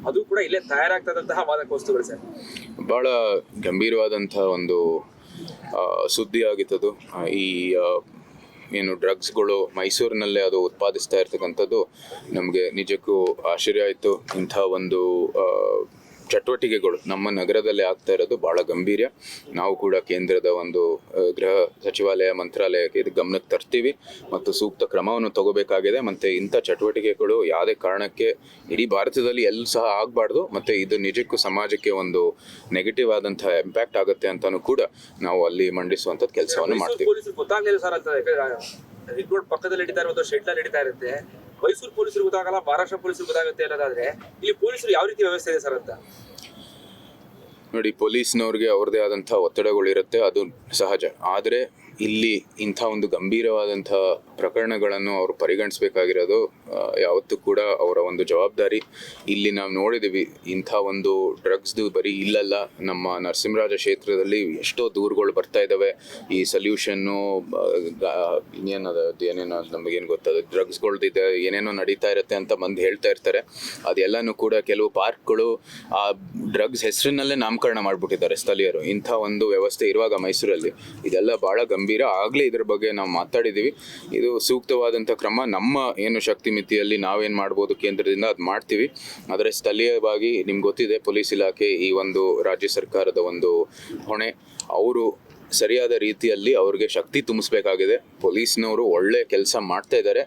ಅದು ಕೂಡ ಇಲ್ಲೇ ತಯಾರಾಗ್ತದಂತಹ ಮಾದಕ ವಸ್ತುಗಳು ಸರ್. ಬಹಳ ಗಂಭೀರವಾದಂತಹ ಒಂದು ಸುದ್ದಿ ಆಗಿತ್ತದು. ಈ ಏನು ಡ್ರಗ್ಸ್ಗಳು ಮೈಸೂರಿನಲ್ಲೇ ಅದು ಉತ್ಪಾದಿಸ್ತಾ ಇರ್ತಕ್ಕಂಥದ್ದು ನಮಗೆ ನಿಜಕ್ಕೂ ಆಶ್ಚರ್ಯ ಆಯಿತು. ಇಂಥ ಒಂದು ಚಟುವಟಿಕೆಗಳು ನಮ್ಮ ನಗರದಲ್ಲೇ ಆಗ್ತಾ ಇರೋದು ಭಾಳ ಗಂಭೀರ. ನಾವು ಕೂಡ ಕೇಂದ್ರದ ಒಂದು ಗೃಹ ಸಚಿವಾಲಯ ಮಂತ್ರಾಲಯಕ್ಕೆ ಇದು ಗಮನಕ್ಕೆ ತರ್ತೀವಿ ಮತ್ತು ಸೂಕ್ತ ಕ್ರಮವನ್ನು ತಗೋಬೇಕಾಗಿದೆ. ಮತ್ತು ಇಂಥ ಚಟುವಟಿಕೆಗಳು ಯಾವುದೇ ಕಾರಣಕ್ಕೆ ಇಡೀ ಭಾರತದಲ್ಲಿ ಎಲ್ಲೂ ಸಹ ಆಗಬಾರ್ದು ಮತ್ತು ಇದು ನಿಜಕ್ಕೂ ಸಮಾಜಕ್ಕೆ ಒಂದು ನೆಗೆಟಿವ್ ಆದಂತಹ ಇಂಪ್ಯಾಕ್ಟ್ ಆಗುತ್ತೆ ಅಂತಲೂ ಕೂಡ ನಾವು ಅಲ್ಲಿ ಮಂಡಿಸುವಂಥದ್ದು ಕೆಲಸವನ್ನು ಮಾಡ್ತೀವಿ. ಗೊತ್ತಾಗಲಿಲ್ಲ ಸರ್ ಅಂತ ಪಕ್ಕದಲ್ಲಿ ನಡೀತಾ ಇರೋದು ಶೆಡ್ ನಡೀತಾ ಇರುತ್ತೆ. ಮೈಸೂರು ಪೊಲೀಸರು ಗೊತ್ತಾಗಲ್ಲ, ಮಹಾರಾಷ್ಟ್ರ ಪೊಲೀಸರು ಗೊತ್ತಾಗುತ್ತೆ ಅನ್ನೋದಾದ್ರೆ ಇಲ್ಲಿ ಪೊಲೀಸರು ಯಾವ ರೀತಿ ವ್ಯವಸ್ಥೆ ಇದೆ ಸರ್ ಅಂತ ನೋಡಿ. ಪೊಲೀಸ್ನವ್ರಿಗೆ ಅವ್ರದ್ದೇ ಆದಂಥ ಒತ್ತಡಗಳಿರುತ್ತೆ, ಅದು ಸಹಜ. ಆದರೆ ಇಲ್ಲಿ ಇಂಥ ಒಂದು ಗಂಭೀರವಾದಂಥ ಪ್ರಕರಣಗಳನ್ನು ಅವರು ಪರಿಗಣಿಸಬೇಕಾಗಿರೋದು ಯಾವತ್ತೂ ಕೂಡ ಅವರ ಒಂದು ಜವಾಬ್ದಾರಿ. ಇಲ್ಲಿ ನಾವು ನೋಡಿದ್ದೀವಿ ಇಂಥ ಒಂದು ಡ್ರಗ್ಸ್ದು ಬರೀ ಇಲ್ಲಲ್ಲ, ನಮ್ಮ ನರಸಿಂಹರಾಜ ಕ್ಷೇತ್ರದಲ್ಲಿ ಎಷ್ಟೋ ದೂರುಗಳು ಬರ್ತಾ ಇದ್ದಾವೆ. ಈ ಸೊಲ್ಯೂಷನ್ನು ಏನೇನೋ ನಮಗೇನು ಗೊತ್ತದು, ಡ್ರಗ್ಸ್ಗಳ್ದಿದೆ ಏನೇನೋ ನಡೀತಾ ಇರುತ್ತೆ ಅಂತ ಬಂದು ಹೇಳ್ತಾ ಇರ್ತಾರೆ. ಅದೆಲ್ಲನೂ ಕೂಡ ಕೆಲವು ಪಾರ್ಕ್ಗಳು ಆ ಡ್ರಗ್ಸ್ ಹೆಸರಿನಲ್ಲೇ ನಾಮಕರಣ ಮಾಡಿಬಿಟ್ಟಿದ್ದಾರೆ ಸ್ಥಳೀಯರು. ಇಂಥ ಒಂದು ವ್ಯವಸ್ಥೆ ಇರುವಾಗ ಮೈಸೂರಲ್ಲಿ ಇದೆಲ್ಲ ಭಾಳ ಗಂಭೀರ. ಆಗಲೇ ಇದ್ರ ಬಗ್ಗೆ ನಾವು ಮಾತಾಡಿದ್ದೀವಿ. ಇದು ಸೂಕ್ತವಾದಂಥ ಕ್ರಮ ನಮ್ಮ ಏನು ಶಕ್ತಿ ಮಿತಿಯಲ್ಲಿ ನಾವೇನು ಮಾಡ್ಬೋದು ಕೇಂದ್ರದಿಂದ ಅದು ಮಾಡ್ತೀವಿ. ಆದರೆ ಸ್ಥಳೀಯವಾಗಿ ನಿಮ್ಗೆ ಗೊತ್ತಿದೆ, ಪೊಲೀಸ್ ಇಲಾಖೆ ಈ ಒಂದು ರಾಜ್ಯ ಸರ್ಕಾರದ ಒಂದು ಹೊಣೆ. ಅವರು ಸರಿಯಾದ ರೀತಿಯಲ್ಲಿ ಅವ್ರಿಗೆ ಶಕ್ತಿ ತುಂಬಿಸ್ಬೇಕಾಗಿದೆ. ಪೊಲೀಸ್ನವರು ಒಳ್ಳೆ ಕೆಲಸ ಮಾಡ್ತಾ ಇದ್ದಾರೆ,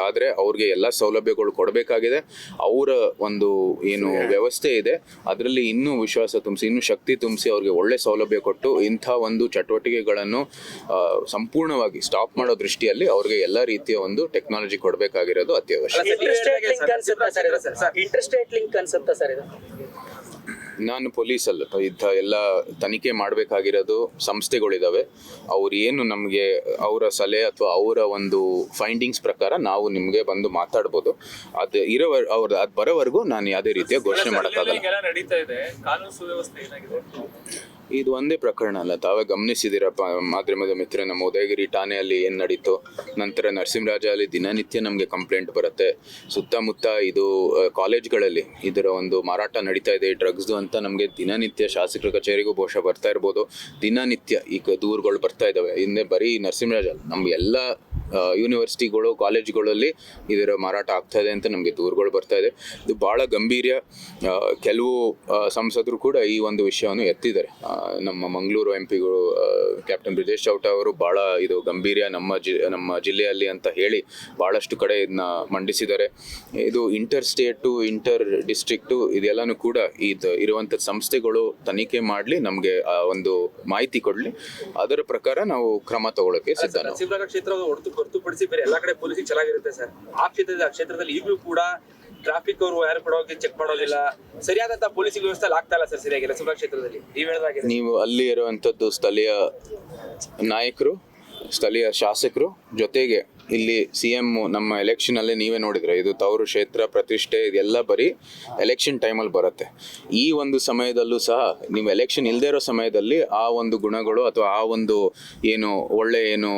ಆದರೆ ಅವ್ರಿಗೆ ಎಲ್ಲ ಸೌಲಭ್ಯಗಳು ಕೊಡಬೇಕಾಗಿದೆ. ಅವರ ಒಂದು ಏನು ವ್ಯವಸ್ಥೆ ಇದೆ ಅದರಲ್ಲಿ ಇನ್ನೂ ವಿಶ್ವಾಸ ತುಂಬಿಸಿ, ಇನ್ನೂ ಶಕ್ತಿ ತುಂಬಿಸಿ, ಅವ್ರಿಗೆ ಒಳ್ಳೆ ಸೌಲಭ್ಯ ಕೊಟ್ಟು ಇಂಥ ಒಂದು ಚಟುವಟಿಕೆಗಳನ್ನು ಸಂಪೂರ್ಣವಾಗಿ ಸ್ಟಾಪ್ ಮಾಡೋ ದೃಷ್ಟಿಯಲ್ಲಿ ಅವ್ರಿಗೆ ಎಲ್ಲ ರೀತಿಯ ಒಂದು ಟೆಕ್ನಾಲಜಿ ಕೊಡಬೇಕಾಗಿರೋದು ಅತ್ಯವಶ್ಯ. ನಾನು ಪೊಲೀಸಲ್ಲ, ಇಂಥ ಎಲ್ಲ ತನಿಖೆ ಮಾಡಬೇಕಾಗಿರೋದು ಸಂಸ್ಥೆಗಳಿದ್ದಾವೆ. ಅವ್ರು ಏನು ನಮಗೆ ಅವರ ಸಲಹೆ ಅಥವಾ ಅವರ ಒಂದು ಫೈಂಡಿಂಗ್ಸ್ ಪ್ರಕಾರ ನಾವು ನಿಮಗೆ ಬಂದು ಮಾತಾಡ್ಬೋದು. ಅದು ಅದು ಬರೋವರೆಗೂ ನಾನು ಯಾವುದೇ ರೀತಿಯ ಘೋಷಣೆ ಮಾಡೋಕ್ಕಾಗಲ್ಲ. ಇದು ಒಂದೇ ಪ್ರಕರಣ ಅಲ್ಲ, ತಾವೇ ಗಮನಿಸಿದ್ದೀರಪ್ಪ ಮಾಧ್ಯಮದ ಮಿತ್ರ. ನಮ್ಮ ಉದಯಗಿರಿ ಠಾಣೆಯಲ್ಲಿ ಏನು ನಡೀತು, ನಂತರ ನರಸಿಂಹರಾಜ ಅಲ್ಲಿ ದಿನನಿತ್ಯ ನಮಗೆ ಕಂಪ್ಲೇಂಟ್ ಬರುತ್ತೆ. ಸುತ್ತಮುತ್ತ ಇದು ಕಾಲೇಜ್ಗಳಲ್ಲಿ ಇದರ ಒಂದು ಮಾರಾಟ ನಡೀತಾ ಇದೆ ಡ್ರಗ್ಸ್ದು ಅಂತ ನಮಗೆ ದಿನನಿತ್ಯ ಶಾಸಕರ ಕಚೇರಿಗೂ ಬಹುಶಃ ಬರ್ತಾ ಇರ್ಬೋದು. ದಿನನಿತ್ಯ ಈಗ ದೂರುಗಳು ಬರ್ತಾ ಇದ್ದಾವೆ. ಹಿಂದೆ ಬರೀ ನರಸಿಂಹರಾಜ ನಮ್ಮ ಎಲ್ಲ ಯೂನಿವರ್ಸಿಟಿಗಳು ಕಾಲೇಜುಗಳಲ್ಲಿ ಇದರ ಮಾರಾಟ ಆಗ್ತಾ ಇದೆ ಅಂತ ನಮಗೆ ದೂರುಗಳು ಬರ್ತಾ ಇದೆ. ಇದು ಭಾಳ ಗಂಭೀರ. ಕೆಲವು ಸಂಸದರು ಕೂಡ ಈ ಒಂದು ವಿಷಯವನ್ನು ಎತ್ತಿದ್ದಾರೆ. ನಮ್ಮ ಮಂಗಳೂರು ಎಂಪಿಗಳು ಕ್ಯಾಪ್ಟನ್ ಬ್ರಿಜೇಶ್ ಚೌಟ ಅವರು ಭಾಳ ಇದು ಗಂಭೀರ ನಮ್ಮ ಜಿಲ್ಲೆಯಲ್ಲಿ ಅಂತ ಹೇಳಿ ಭಾಳಷ್ಟು ಕಡೆ ಇದನ್ನ ಮಂಡಿಸಿದ್ದಾರೆ. ಇದು ಇಂಟರ್ ಸ್ಟೇಟು ಇಂಟರ್ ಡಿಸ್ಟ್ರಿಕ್ಟು ಇದೆಲ್ಲನೂ ಕೂಡ ಇದು ಇರುವಂಥ ಸಂಸ್ಥೆಗಳು ತನಿಖೆ ಮಾಡಲಿ, ನಮಗೆ ಒಂದು ಮಾಹಿತಿ ಕೊಡಲಿ, ಅದರ ಪ್ರಕಾರ ನಾವು ಕ್ರಮ ತಗೊಳ್ಳೋಕೆ ಸಿದ್ಧ. ಹೊರತುಪಡಿಸಿ ಬೇರೆ ಎಲ್ಲಾ ಕಡೆ ಪೊಲೀಸಿಗೆ ಚೆನ್ನಾಗಿರುತ್ತೆ ಸರ್. ಆ ಕ್ಷೇತ್ರದಲ್ಲಿ ಈಗಲೂ ಕೂಡ ಟ್ರಾಫಿಕ್ ಅವರು ಯಾರು ಕೂಡ ಹೋಗಿ ಚೆಕ್ ಮಾಡೋದಿಲ್ಲ, ಸರಿಯಾದಂತಹ ಪೊಲೀಸ್ ವ್ಯವಸ್ಥೆ ಆಗ್ತಾ ಇಲ್ಲ ಸರ್ ಸರಿಯಾಗಿ ನರಸಿಂಹರಾಜ ಕ್ಷೇತ್ರದಲ್ಲಿ. ನೀವು ಅಲ್ಲಿ ಇರುವಂತದ್ದು ಸ್ಥಳೀಯ ನಾಯಕರು, ಸ್ಥಳೀಯ ಶಾಸಕರು ಜೊತೆಗೆ ಇಲ್ಲಿ CM ನಮ್ಮ ಎಲೆಕ್ಷನಲ್ಲಿ ನೀವೇ ನೋಡಿದ್ರೆ ಇದು ತವರು ಕ್ಷೇತ್ರ ಪ್ರತಿಷ್ಠೆ ಇದೆಲ್ಲ ಬರೀ ಎಲೆಕ್ಷನ್ ಟೈಮಲ್ಲಿ ಬರುತ್ತೆ. ಈ ಒಂದು ಸಮಯದಲ್ಲೂ ಸಹ ನೀವು ಎಲೆಕ್ಷನ್ ಇಲ್ಲದೇ ಇರೋ ಸಮಯದಲ್ಲಿ ಆ ಒಂದು ಗುಣಗಳು ಅಥವಾ ಆ ಒಂದು ಏನು ಒಳ್ಳೆ ಏನು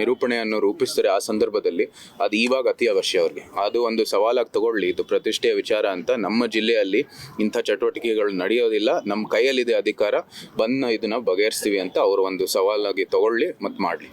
ನಿರೂಪಣೆಯನ್ನು ರೂಪಿಸ್ತಾರೆ ಆ ಸಂದರ್ಭದಲ್ಲಿ ಅದು ಇವಾಗ ಅತಿ ಅವಶ್ಯ ಅವ್ರಿಗೆ. ಅದು ಒಂದು ಸವಾಲಾಗಿ ತಗೊಳ್ಳಿ. ಇದು ಪ್ರತಿಷ್ಠೆಯ ವಿಚಾರ ಅಂತ ನಮ್ಮ ಜಿಲ್ಲೆಯಲ್ಲಿ ಇಂಥ ಚಟುವಟಿಕೆಗಳು ನಡೆಯೋದಿಲ್ಲ, ನಮ್ಮ ಕೈಯಲ್ಲಿದೆ ಅಧಿಕಾರ, ಬಂದು ಇದನ್ನ ಬಗೆಹರಿಸ್ತೀವಿ ಅಂತ ಅವರು ಒಂದು ಸವಾಲಾಗಿ ತಗೊಳ್ಳಿ ಮತ್ತು ಮಾಡಲಿ.